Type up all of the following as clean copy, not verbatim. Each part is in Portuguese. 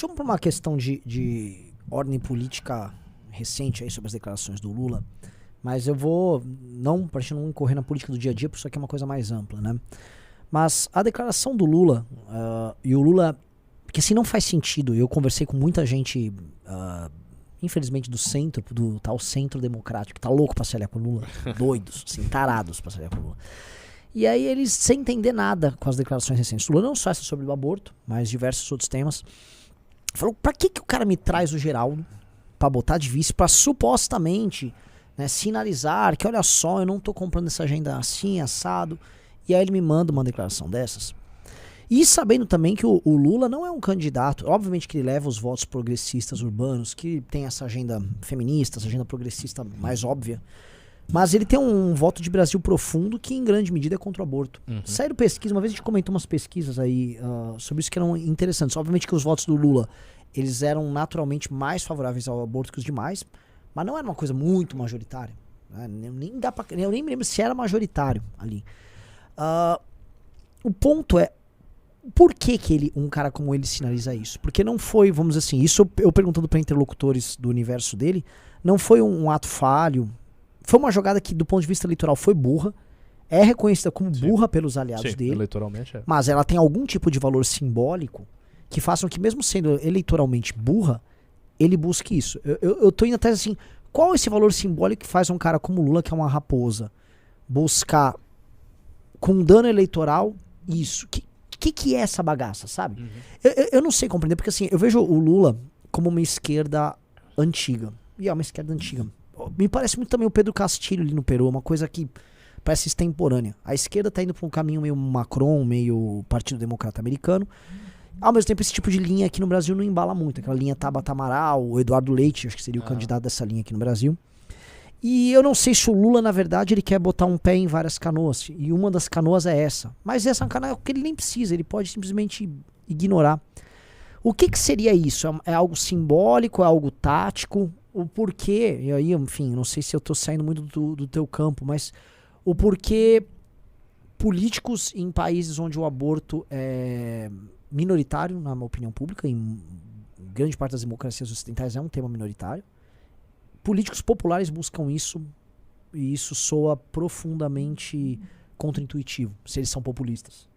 Deixa eu vamos para uma questão de ordem política recente aí sobre as declarações do Lula. Mas eu vou, não, pra gente não incorrer na política do dia a dia, porque isso aqui é uma coisa mais ampla, né? Mas a declaração do Lula, e o Lula, porque assim não faz sentido, eu conversei com muita gente, infelizmente do centro, do tal centro democrático, que tá louco pra se aliar com o Lula, doidos, assim, tarados pra se aliar com o Lula. E aí eles, sem entender nada com as declarações recentes do Lula, não só essa sobre o aborto, mas diversos outros temas, falou, pra que o cara me traz o Geraldo pra botar de vice, pra supostamente... né, sinalizar que olha só, eu não tô comprando essa agenda assim, assado. E aí ele me manda uma declaração dessas. E sabendo também que o Lula não é um candidato, obviamente que ele leva os votos progressistas urbanos, que tem essa agenda feminista, essa agenda progressista mais óbvia, mas ele tem um voto de Brasil profundo que em grande medida é contra o aborto. Saíram pesquisa, uma vez a gente comentou umas pesquisas aí sobre isso que eram interessantes. Obviamente que os votos do Lula, eles eram naturalmente mais favoráveis ao aborto que os demais, mas não era uma coisa muito majoritária. Né? Eu nem me lembro se era majoritário ali. O ponto é, por que um cara como ele sinaliza isso? Porque não foi, vamos dizer assim, isso eu perguntando para interlocutores do universo dele, não foi um ato falho, foi uma jogada que do ponto de vista eleitoral foi burra, é reconhecida como burra pelos aliados dele, eleitoralmente é. Mas ela tem algum tipo de valor simbólico que façam que mesmo sendo eleitoralmente burra, ele busque isso. Eu tô indo até assim, qual é esse valor simbólico que faz um cara como Lula, que é uma raposa, buscar com dano eleitoral isso? Que é essa bagaça, sabe? Eu não sei compreender, porque assim, eu vejo o Lula como uma esquerda antiga. E é uma esquerda antiga. Me parece muito também o Pedro Castilho ali no Peru, uma coisa que parece extemporânea. A esquerda tá indo pra um caminho meio Macron, meio Partido Democrata Americano. Ao mesmo tempo, esse tipo de linha aqui no Brasil não embala muito. Aquela linha Tabata Amaral, o Eduardo Leite, acho que seria o candidato dessa linha aqui no Brasil. E eu não sei se o Lula, na verdade, ele quer botar um pé em várias canoas. E uma das canoas é essa. Mas essa canoa é o que ele nem precisa, ele pode simplesmente ignorar. O que seria isso? É algo simbólico? É algo tático? O porquê? E aí, enfim, não sei se eu tô saindo muito do teu campo, mas o porquê políticos em países onde o aborto é minoritário, na minha opinião pública, em grande parte das democracias ocidentais é um tema minoritário. Políticos populares buscam isso e isso soa profundamente contraintuitivo, se eles são populistas.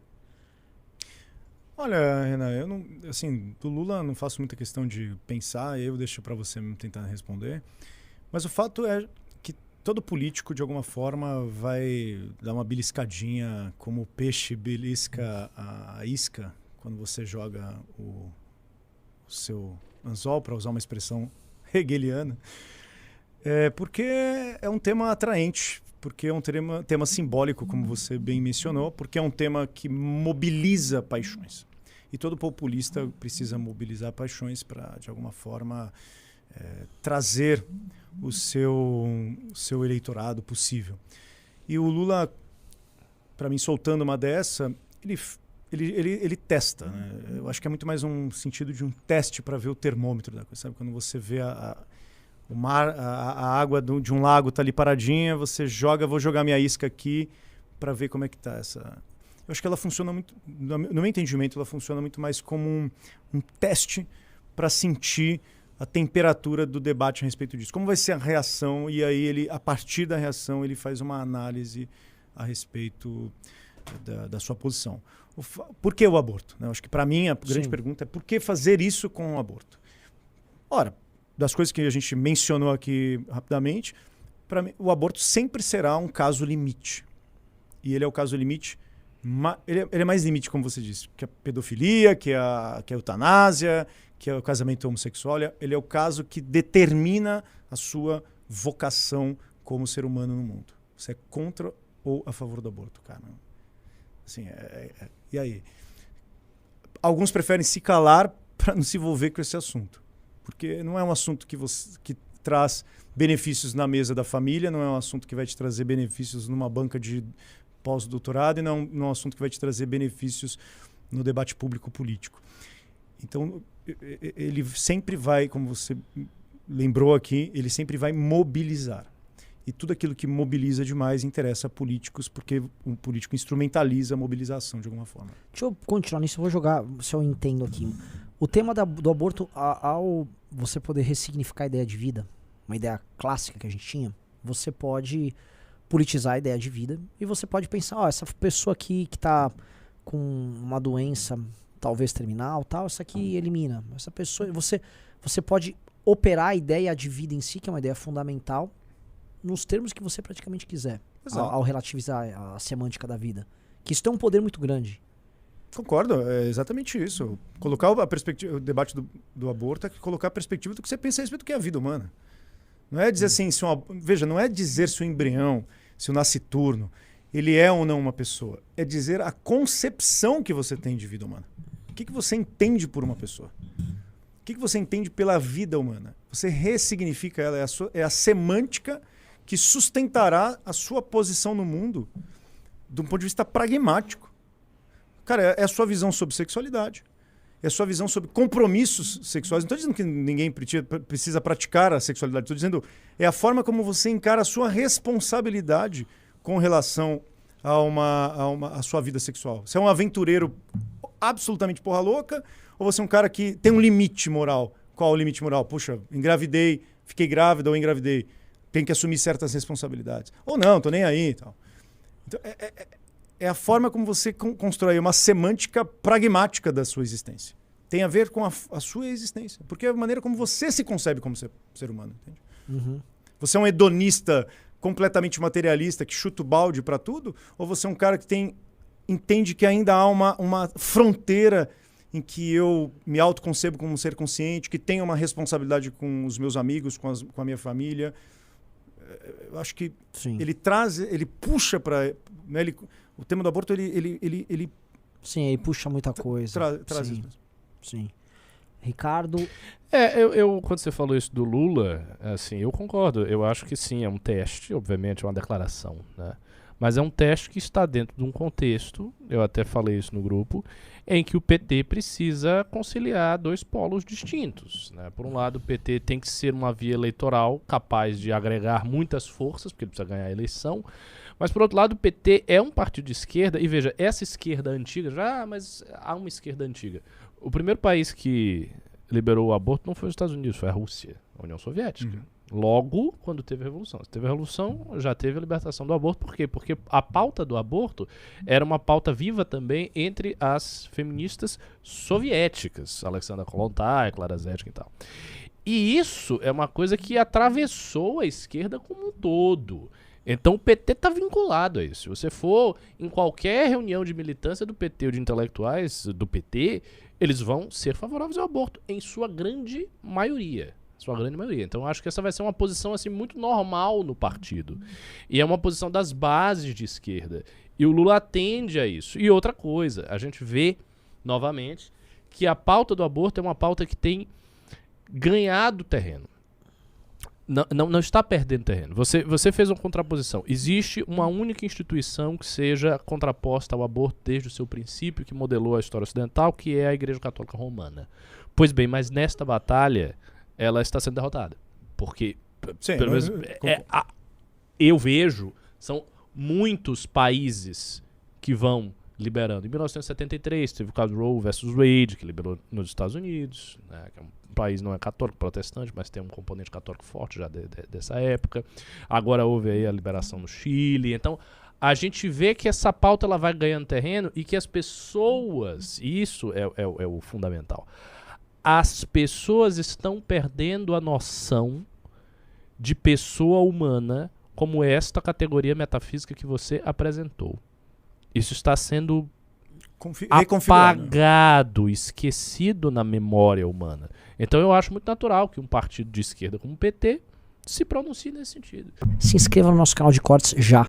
Olha, Renan, eu não, assim, do Lula não faço muita questão de pensar, eu deixo para você tentar responder, mas o fato é que todo político, de alguma forma, vai dar uma beliscadinha, como o peixe belisca a isca, quando você joga o seu anzol, para usar uma expressão hegeliana, porque é um tema atraente, porque é um tema simbólico, como você bem mencionou, porque é um tema que mobiliza paixões. E todo populista precisa mobilizar paixões para, de alguma forma, trazer o seu eleitorado possível. E o Lula, para mim, soltando uma dessa, ele testa, né? Eu acho que é muito mais um sentido de um teste para ver o termômetro da coisa. Sabe? Quando você vê o mar, a água de um lago está ali paradinha, você joga, vou jogar minha isca aqui para ver como é que está essa... Eu acho que ela funciona muito, no meu entendimento, ela funciona muito mais como um teste para sentir a temperatura do debate a respeito disso. Como vai ser a reação? E aí, ele, a partir da reação, ele faz uma análise a respeito da sua posição. Por que o aborto? Eu acho que, para mim, a grande pergunta é por que fazer isso com o aborto? Ora, das coisas que a gente mencionou aqui rapidamente, para mim, o aborto sempre será um caso limite. E ele é o caso limite, ele é mais limite, como você disse, que a pedofilia, que a eutanásia, que é o casamento homossexual. Ele é o caso que determina a sua vocação como ser humano no mundo. Você é contra ou a favor do aborto, cara? Assim, e aí? Alguns preferem se calar para não se envolver com esse assunto. Porque não é um assunto que traz benefícios na mesa da família, não é um assunto que vai te trazer benefícios numa banca de pós-doutorado e não é um assunto que vai te trazer benefícios no debate público político. Então, ele sempre vai, como você lembrou aqui, ele sempre vai mobilizar. E tudo aquilo que mobiliza demais interessa a políticos, porque o político instrumentaliza a mobilização de alguma forma. Deixa eu continuar nisso, eu vou jogar, se eu entendo aqui. O tema do aborto, ao você poder ressignificar a ideia de vida, uma ideia clássica que a gente tinha, você pode politizar a ideia de vida e você pode pensar, essa pessoa aqui que tá com uma doença talvez terminal, tal, essa aqui elimina. Essa pessoa, você pode operar a ideia de vida em si, que é uma ideia fundamental, nos termos que você praticamente quiser, ao relativizar a semântica da vida. Que isso tem um poder muito grande. Concordo, é exatamente isso. Colocar a perspectiva, o debate do aborto é colocar a perspectiva do que você pensa a respeito do que é a vida humana. Não é dizer assim, veja, não é dizer se o embrião, se o nasciturno, ele é ou não uma pessoa. É dizer a concepção que você tem de vida humana. O que você entende por uma pessoa? O que você entende pela vida humana? Você ressignifica ela, é a semântica que sustentará a sua posição no mundo de um ponto de vista pragmático. Cara, é a sua visão sobre sexualidade. É a sua visão sobre compromissos sexuais. Não estou dizendo que ninguém precisa praticar a sexualidade. Estou dizendo é a forma como você encara a sua responsabilidade com relação a sua vida sexual. Você é um aventureiro absolutamente porra louca ou você é um cara que tem um limite moral? Qual o limite moral? Puxa, engravidei, fiquei grávida ou engravidei. Tem que assumir certas responsabilidades. Ou não, tô nem aí e tal. Então, é a forma como você constrói uma semântica pragmática da sua existência. Tem a ver com a sua existência. Porque é a maneira como você se concebe como ser humano. Entende? Uhum. Você é um hedonista completamente materialista que chuta o balde para tudo? Ou você é um cara que entende que ainda há uma fronteira em que eu me autoconcebo como um ser consciente, que tenho uma responsabilidade com os meus amigos, com a minha família? Eu acho que Sim. ele puxa para... Né, o tema do aborto, ele Sim, ele puxa muita coisa. traz Sim. isso. Sim. Ricardo... Quando você falou isso do Lula, assim, eu concordo. Eu acho que sim, é um teste, obviamente, é uma declaração, né? Mas é um teste que está dentro de um contexto, eu até falei isso no grupo, em que o PT precisa conciliar dois polos distintos, né? Por um lado, o PT tem que ser uma via eleitoral capaz de agregar muitas forças, porque ele precisa ganhar a eleição, mas por outro lado, o PT é um partido de esquerda, e veja, essa esquerda antiga, mas há uma esquerda antiga. O primeiro país que liberou o aborto não foi os Estados Unidos, foi a Rússia, a União Soviética. Logo, quando teve a Revolução. Se teve a Revolução, já teve a libertação do aborto. Por quê? Porque a pauta do aborto era uma pauta viva também entre as feministas soviéticas. Alexandra Kollontai, Clara Zetkin e tal. E isso é uma coisa que atravessou a esquerda como um todo. Então o PT está vinculado a isso. Se você for em qualquer reunião de militância do PT ou de intelectuais do PT, eles vão ser favoráveis ao aborto, em sua grande maioria. Então eu acho que essa vai ser uma posição assim, muito normal no partido. E é uma posição das bases de esquerda. E o Lula atende a isso. E outra coisa, a gente vê, novamente, que a pauta do aborto é uma pauta que tem ganhado terreno. Não está perdendo terreno. Você fez uma contraposição. Existe uma única instituição que seja contraposta ao aborto desde o seu princípio, que modelou a história ocidental, que é a Igreja Católica Romana. Pois bem, mas nesta batalha ela está sendo derrotada. Porque, sim, pelo menos, eu vejo, são muitos países que vão liberando. Em 1973, teve o caso Roe versus Wade, que liberou nos Estados Unidos, né, que é um país não é católico, protestante, mas tem um componente católico forte já dessa época. Agora houve aí a liberação no Chile. Então, a gente vê que essa pauta ela vai ganhando terreno e que as pessoas, isso é o fundamental, as pessoas estão perdendo a noção de pessoa humana como esta categoria metafísica que você apresentou. Isso está sendo apagado, esquecido na memória humana. Então eu acho muito natural que um partido de esquerda como o PT se pronuncie nesse sentido. Se inscreva no nosso canal de cortes já.